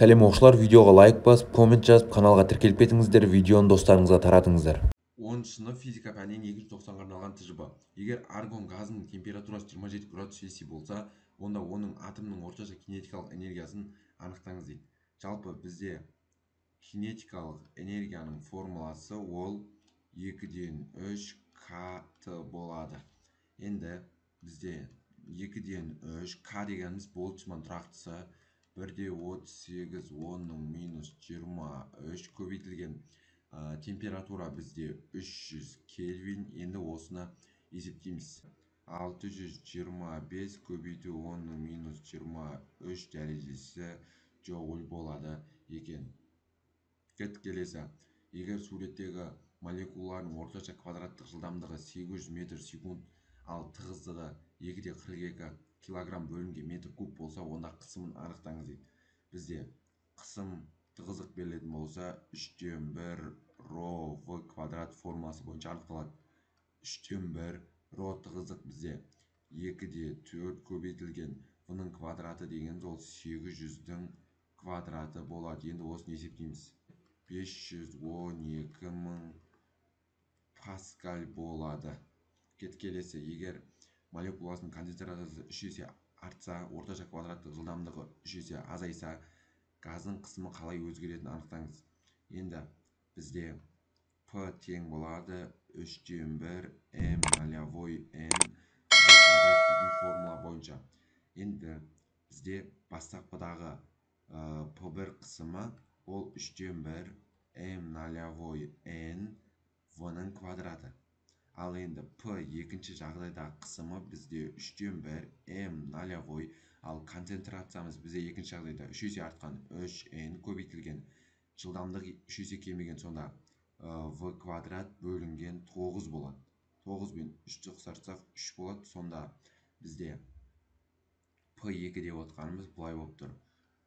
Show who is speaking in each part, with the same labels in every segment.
Speaker 1: Сәлем оқушылар, видеоға лайк басып, коммент жазып, каналға тіркеліп кетіңіздер, видеоны достарыңызға таратыңыздар.
Speaker 2: 10 сынып физика пәнінен 290-ға арналған тжб. Егер аргон газының температурасы 27 градус Цельсий болса, онда оның атомның орташа кинетикалық энергиясын анықтаңыз дейді. Жалпы бізде кинетикалық энергияның формуласы ол 2-ден 3 КТ болады. Енді бізде 2-ден 3 К дегеніміз Болцман тұрақтысы 1/38 10-ның минус 23 көбейтілген температура бізде 300 Кельвин. Енді осыны есептейміз. 625 көбейту 10-ның минус 23 дәрежесі джоуль болады екен. Келесі, егер суреттегі молекулалардың орташа квадраттық жылдамдығы 800 метр секунд, ал тығыздығы 2/42 килограмм бөлінген метр куб болса, онда қысымын анықтаңыз дейді. Бізде қысым тығыздық берілетін болса, 3/1 ро в квадрат формуласы бойынша анықталады. 3/1 ро тығыздық бізде 2/4 көбейтілген в-ның квадраты дегеніміз ол 800-дің квадраты болады. Енді осыны есептейміз. 512.000 паскаль болады. Келесі, егер молекуласының концентрациясы 3 есе артса, орташа квадраттық жылдамдығы 3 есе азайса, газдың қысымы қалай өзгеретінін анықтаңыз. Енді бізде П тең болады 3/1 m0 n формула бойынша. Енді бізде бастапқыдағы П1 қысымы ол 3/1 m0 n в-ның квадраты. Ал енді П екінші жағдайдағы қысымы бізде 3/1 m0, ал концентрациямыз бізде екінші жағдайда 3 есе артқан 3n көбейтілген жылдамдық 3 есе кемеген, сонда в квадрат бөлінген 9 болады. 9 мен 3-ті қысартсақ 3 болады. Сонда бізде П2 деп отқанымыз бұлай болып тұр.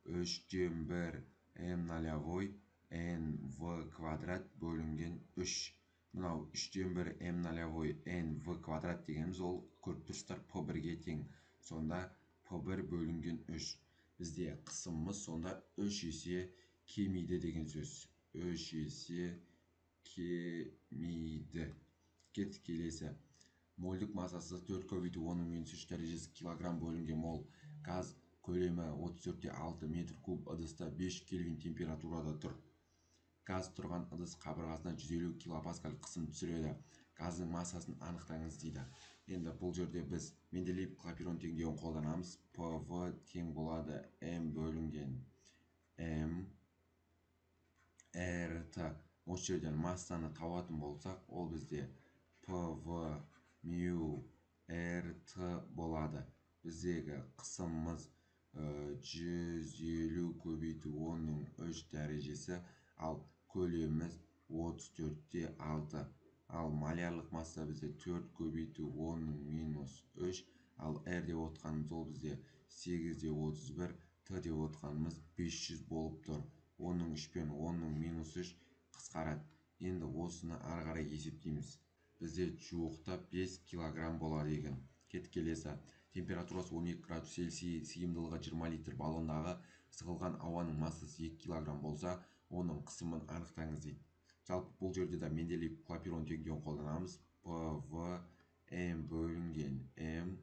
Speaker 2: 3/1 m0 n в квадрат бөлінген 3. Мынау 3/1 m0 n в квадрат дегеніміз ол көріп тұрсыздар П1-ге тең. Сонда П1 бөлінген 3. Бізде қысымымыз сонда 3 есе кемейді деген сөз. 3 есе кемейді. Келесі. Мольдік массасы 4 көбейту 10-ның минус 3 дәрежесі килограмм бөлінген мол. Газ көлемі 34,6 метр куб ыдыста 5 кельвин температурада тұр. Газ тұрған ыдыс қабырғасына 150 килопаскаль қысым түсіреді. Газдың массасын анықтаңыз дейді. Енді бұл жерде біз Менделеев Клапейрон теңдеуін қолданамыз. ПВ тең болады М бөлінген М РТ. Осы жерден массаны табатын болсақ, ол бізде ПВ мю РТ болады. Біздегі қысымымыз 150 көбейту 10-ның 3 дәрежесі, ал көлеміміз 34/6. Ал малярлық масса бізде 4 көбейту 10-ның минус 3, ал R деп отқанымыз ол бізде 8/31, Т деп отқанымыз 500 болып тұр. 10-ның 3 пен 10-ның минус 3 қысқарады. Енді осыны ары қарай есептейміз. Бізде жуықтап 5 килограмм болады екен. Келесі. Температурасы 12 градус Цельсий, сыйымдылығы 20 литр баллондағы сығылған ауаның массасы 2 килограмм болса, оның қысымын анықтаңыз дейді. Жалпы бұл жерде де Менделеев Клапейрон теңдеуін қолданамыз. ПВ М бөлінген М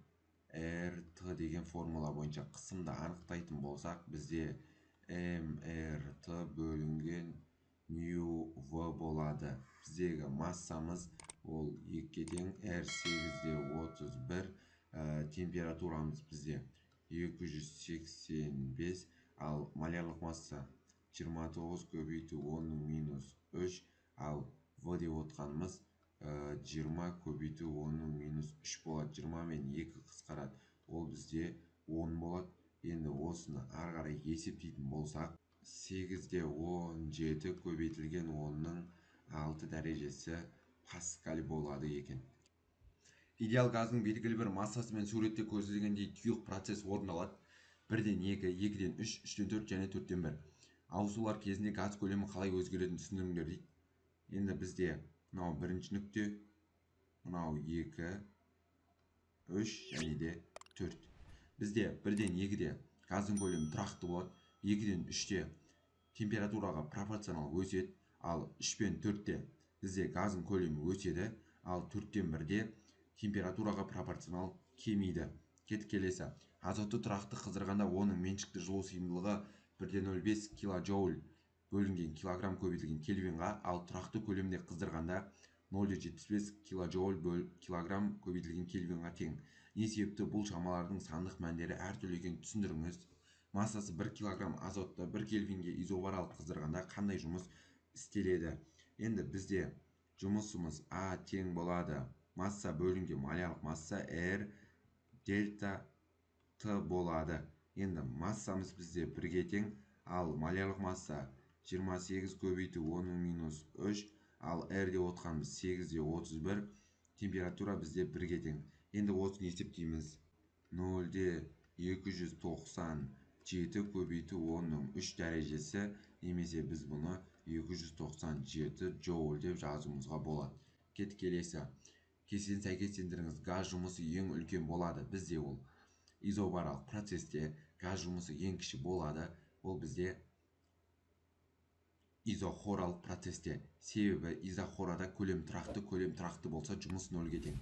Speaker 2: РТ деген формула бойынша қысымды анықтайтын болсақ, бізде МРТ бөлінген мю В болады. Біздегі массамыз ол 2-ге тең, R 8/31, температурамыз бізде 285, ал малярлық масса 29 көбейту 10-ның минус 3, ал В деп отқанымыз 20 көбейту 10-ның минус 3 болады. 20 мен 2 қысқарады. Ол бізде 10 болады. Енді осыны ары қарай есептейтін болсақ, 8/17 көбейтілген 10-ның 6 дәрежесі паскаль болады екен. Идеал газдың белгілі бір массасымен суретте көрсетілгендей тұйық процесс орындалады. 1-ден 2, 2-ден 3, 3-ден 4 және 4-ден 1. Ауысулар кезінде газ көлемі қалай өзгеретінін түсіндіріңдер дейді. Енді бізде мынау бірінші нүкте, мынау 2, 3 және де 4. Бізде 1-ден 2-де газдың көлемі тұрақты болады. 2-ден 3-те температураға пропорционал өседі, ал 3 пен 4-те бізде газдың көлемі өседі, ал 4-тен 1-де температураға пропорционал кемейді. Келесі. Азотты тұрақты қыздырғанда оның меншікті жылу сыйымдылығы 1,05 килоджоуль бөлінген килограмм көбейтілген кельвинға, ал тұрақты көлемде қыздырғанда 0,75 килоджоуль килограмм көбейтілген кельвинға тең. Не себепті бұл шамалардың сандық мәндері әртүрлі екенін түсіндіріңіз. Массасы 1 килограмм азотты 1 кельвинге изобаралық қыздырғанда қандай жұмыс істеледі? Енді бізде жұмысымыз А тең болады масса бөлінген малялық масса R дельта Т болады. Енді массамыз бізде 1-ге тең, ал малялық масса 28 көбейту 10-3, ал R деп отқанымыз 8-де 31, температура бізде 1-ге тең. Енді осыны есептейміз. 0-де 297 көбейту 10-3 дәрежесі, немесе біз бұны 297 джоуль деп жазуымызға болады. Келесі. Кестені сәйкестендіріңіз. Газ жұмысы ең үлкен болады. Бізде ол изобаралық процесте газ жұмысы ең кіші болады. Ол бізде изохоралық процесте. Себебі изохорада көлем тұрақты болса, жұмыс 0-ге тең.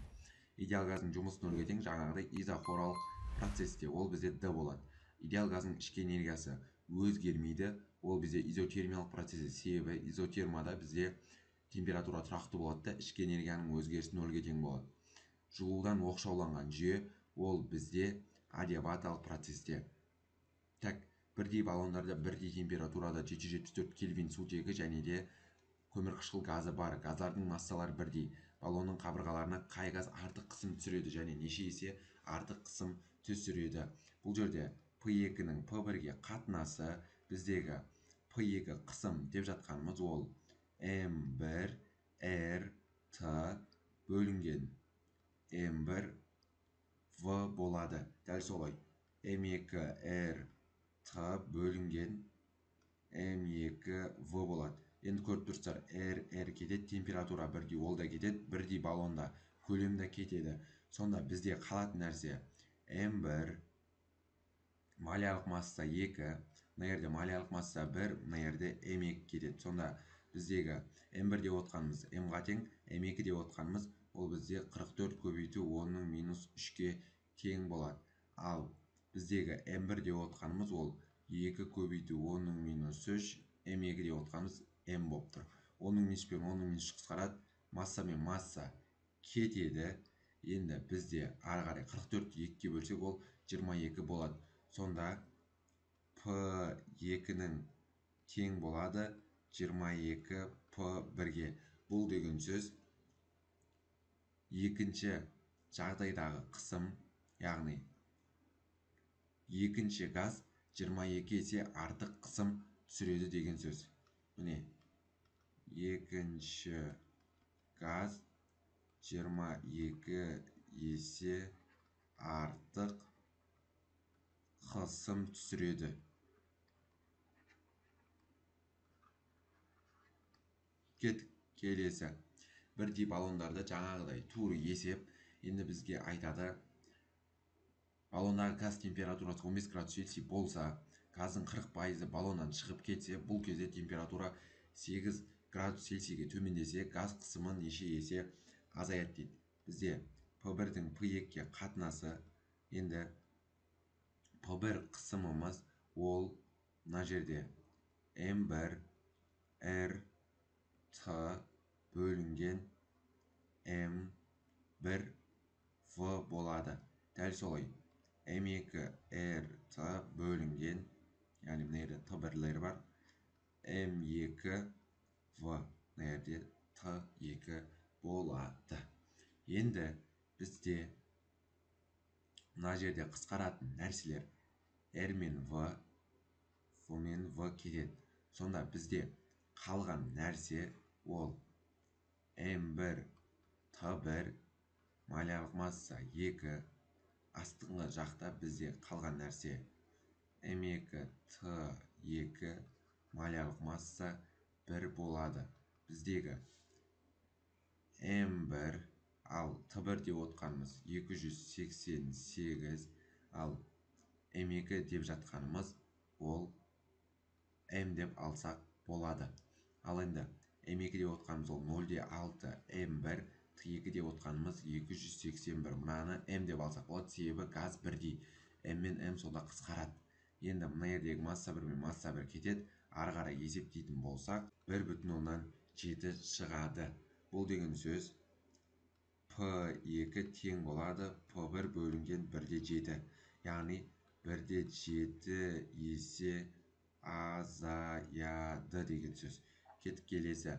Speaker 2: Идеал газдың жұмысы 0-ге тең, жаңағыдай изохоралық процесте ол бізде Д болады. Идеал газдың ішкі энергиясы өзгермейді, ол бізде изотермиялық процесте. Себебі изотермада бізде температура тұрақты болады, ішкі энергияның өзгерісі 0-ге тең болады. Жылудан оқшауланған жүйе ол бізде адиабаталық процесте. Бірдей баллондарда бірдей температурада 774 кельвин сутегі және де көмірқышқыл газы бар. Газдардың массалары бірдей. Баллонның қабырғаларына қай газ артық қысым түсіреді және неше есе артық қысым түсіреді? Бұл жерде P2-ның P1-ге қатынасы, біздегі P2 қысым деп жатқанымыз ол M1 RT бөлінген M1 V болады. Дәл солай. M2 RT бөлінген M2 V болады. Енді көріп тұрсыздар, R кетеді, температура бірдей, ол да кетеді, бірдей баллонда көлем де кетеді. Сонда бізде қалатын нәрсе M1 малялық масса 2, мына жерде малялық масса 1, мына жерде M2 кетеді. Сонда біздегі M1 деп отқанымыз M-ға тең, M2 деп отқанымыз ол бізде 44 көбейту 10-3-ке тең болады. Ал біздегі M1 деп отқанымыз ол 2 көбейту 10-3, M2 деп отқанымыз M болып тұр. 10-3 пен 10-3 қысқарады, масса мен масса кетеді. Енді бізде ары қарай 44-ті 2-ке бөлсек ол 22 болады. Сонда P2-ның тең болады 22 P1-ге. Бұл деген сөз екінші жағдайдағы қысым, яғни екінші газ 22 есе артық қысым түсіреді деген сөз. Міне, екінші газ 22 есе артық қысым түсіреді. Келесі. Бірдей баллондарда жаңағыдай туры есеп. Енді бізге айтады, баллондағы газ температурасы 15 градус Цельсий болса, газдың 40% баллоннан шығып кетсе, бұл кезде температура 8 градус Цельсийге төмендесе, газ қысымы неше есе азаяды дейді. Бізде P1-дің P2-ге қатынасы, енді P1 қысымымыз ол мына жерде M1 RT бөлінген M1 V болады. Дәл солай. M2 RT бөлінген, яғни мына жерде T1-лер бар, M2 V, мына жерде T2 болады. Енді бізде мына жерде қысқаратын нәрселер R мен V, V мен V кетеді. Сонда бізде қалған нәрсе ол M1 T1 малялық масса 2, астыңғы жақта бізде қалған нәрсе M2 T2 малялық масса 1 болады. Біздегі M1, ал T1 деп отқанымыз 288, ал M2 деп жатқанымыз ол м деп алсақ болады. Ал енді м2 деп отқанымыз ол 0,6 м1, т2 деп отқанымыз 281. Мынаны м деп алсақ болады, себебі газ бірдей. м мен м сонда қысқарады. Енді мына жердегі масса 1 мен масса 1 кетеді. Ары қарай есептейтін болсақ 1,7 шығады. Бұл деген сөз P2 тең болады P1 бөлінген 1,7. Яғни 1,7 есе азаяды деген сөз. Кетіп келесі.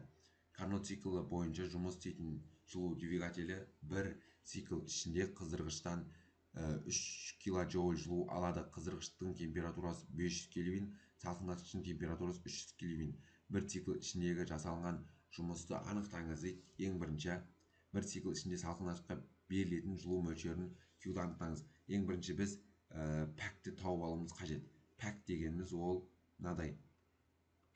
Speaker 2: Карнот циклы бойынша жұмыс істейтін жылу двигателі бір цикл ішінде қыздырғыштан 3 килоджоуль жылу алады. Қыздырғыштың температурасы 500 кельвин, салқындатқыштың температурасы 300 кельвин. Бір цикл ішіндегі жасалынған жұмысты анықтаңыз дейді. Ең бірінші, бір цикл ішінде салқындатқышқа берілетін жылу мөлшерін Q-ды анықтаңыз. Ең бірінші біз пәкті тауып алуымыз қажет. Пәк дегеніміз ол мынадай: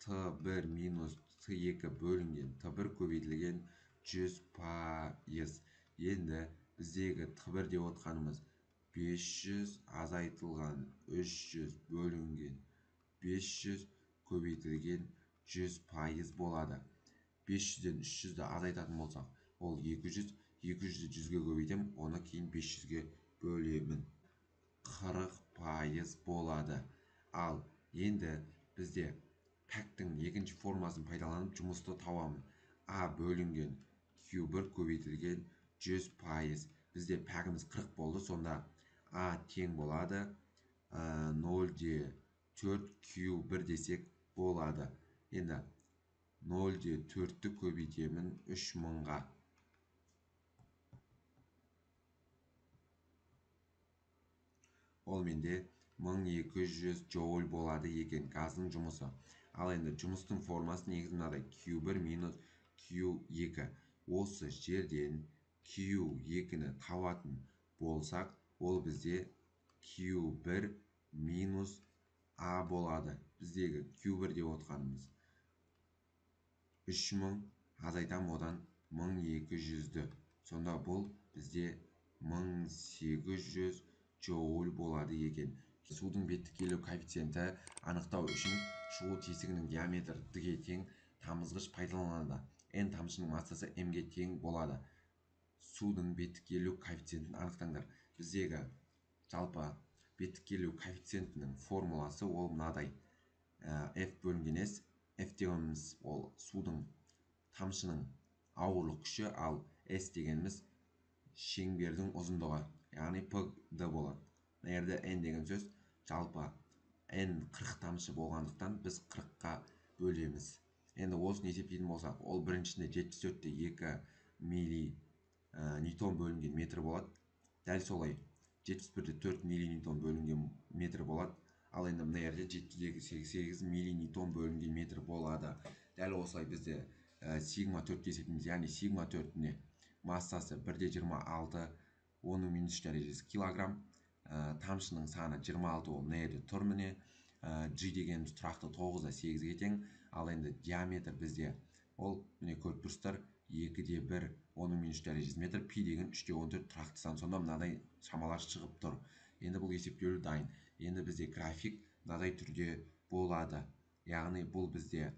Speaker 2: Т1 минус Т2 бөлінген Т1 көбейтілген 100%. Енді біздегі Т1 деп отқанымыз 500 азайтылған 300 бөлінген 500 көбейтілген 100% болады. 500-ден 300-ді азайтатын болсақ, ол 200, 200-ді 100-ге көбейтем, оны кейін 500-ге бөлемін. 40% болады. Ал енді бізде пәктің екінші формасын пайдаланып жұмысты табамын. А бөлінген Q1 көбейтілген 100%. Бізде пәгіміз 40 болды, сонда А тең болады 0,4 Q1 десек болады. Енді 0,4-ті көбейтемін 3000-ға. Ол менде 1200 джоуль болады екен газдың жұмысы. Ал енді жұмыстың формасы негізі мынадай: Q1 минус Q2. Осы жерден Q2-ні табатын болсақ, ол бізде Q1 минус А болады. Біздегі Q1 деп отқанымыз 3000, азайтам одан 1200-ді. Сонда бұл бізде 1800 джоуль болады екен. Судың беттік келу коэффициенті анықтау үшін шығу тесігінің диаметрі д-ге тең тамызғыш пайдаланылады. N тамшының массасы м-ге тең болады. Судың беттік келу коэффициентін анықтаңдар. Біздегі жалпы беттік келу коэффициентінің формуласы ол мынадай: F бөлінген S. F дегеніміз ол судың тамшының ауырлық күші, ал S дегеніміз шеңбердің ұзындығы, яғни P-д болады. Мына жерде N деген сөз жалпы N 40 тамшы болғандықтан біз 40-қа бөлеміз. Енді осыны есептейтін болсақ, ол біріншісінде 74,2 милли ньютон бөлінген метр болады. Дәл солай 71,4 милли ньютон бөлінген метр болады. Ал енді мына жерде 788 милли ньютон бөлінген метр болады. Дәл осылай бізде сигма 4 есептейміз. Яғни сигма 4-не массасы 1,26, оның минус 3 дәрежесі килограмм. Тамшының саны 26, ол мына жерде тұр міне. G дегеніміз тұрақты 9,8-ге тең. Ал енді диаметр бізде ол міне көріп тұрсыздар 2,1, оның минус 3 дәрежесі метр. Пи деген 3,14 тұрақты сан. Сонда мынадай шамалар шығып тұр. Енді бұл есептеулі дайын. Енді бізде график мынадай түрде болады. Яғни бұл бізде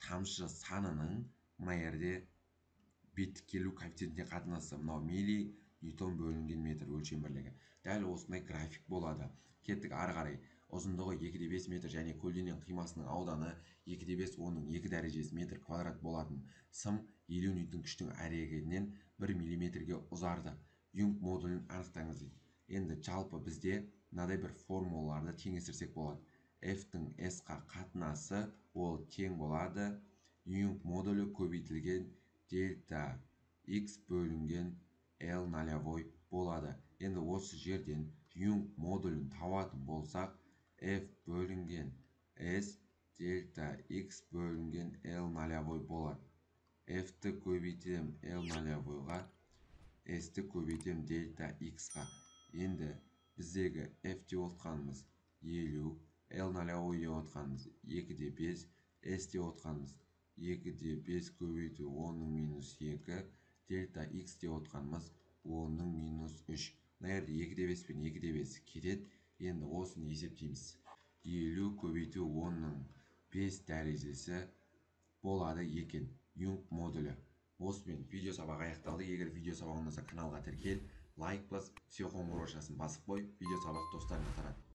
Speaker 2: тамшы санының мына жерде беттік келу коэффициентіне қатынасы мынау милли ньютон бөлінген метр өлшем бірлігі. Дәл осындай график болады. Кеттік ары қарай. Ұзындығы 2,5 метр және көлденең қимасының ауданы 2,5, оның 2 дәрежесі метр квадрат болатын сым 50 ньютон күштің әрекетінен 1 миллиметрге ұзарды. Юнг модулін анықтаңыз дейді. Енді жалпы бізде мынадай бір формулаларды теңестірсек болады. F-тің S-қа қатынасы ол тең болады Юнг модулі көбейтілген дельта X бөлінген L нолевой болады. Енді осы жерден Юнг модулін табатын болсақ, F бөлінген S дельта X бөлінген L нолевой болады. F-ті көбейтем L нолевойға, S-ті көбейтем дельта X-қа. Енді біздегі F деп отқанымыз 50, L нолевой деп отқанымыз 2,5, S деп отқанымыз 2,5 көбейту 10-ның минус 2, дельта X деп отқанымыз 10-ның минус 3. Мына жерде 2,5 пен 2,5 кетеді. Енді осыны есептейміз. 50 көбейту 10-ның 5 дәрежесі болады екен. Юнг модулі. Осымен видео сабақ аяқталды. Егер видео сабақ ұнаса каналға тіркел, лайк бас, все қоңыраушасын басып қой, видео сабақ достарыңа тарат.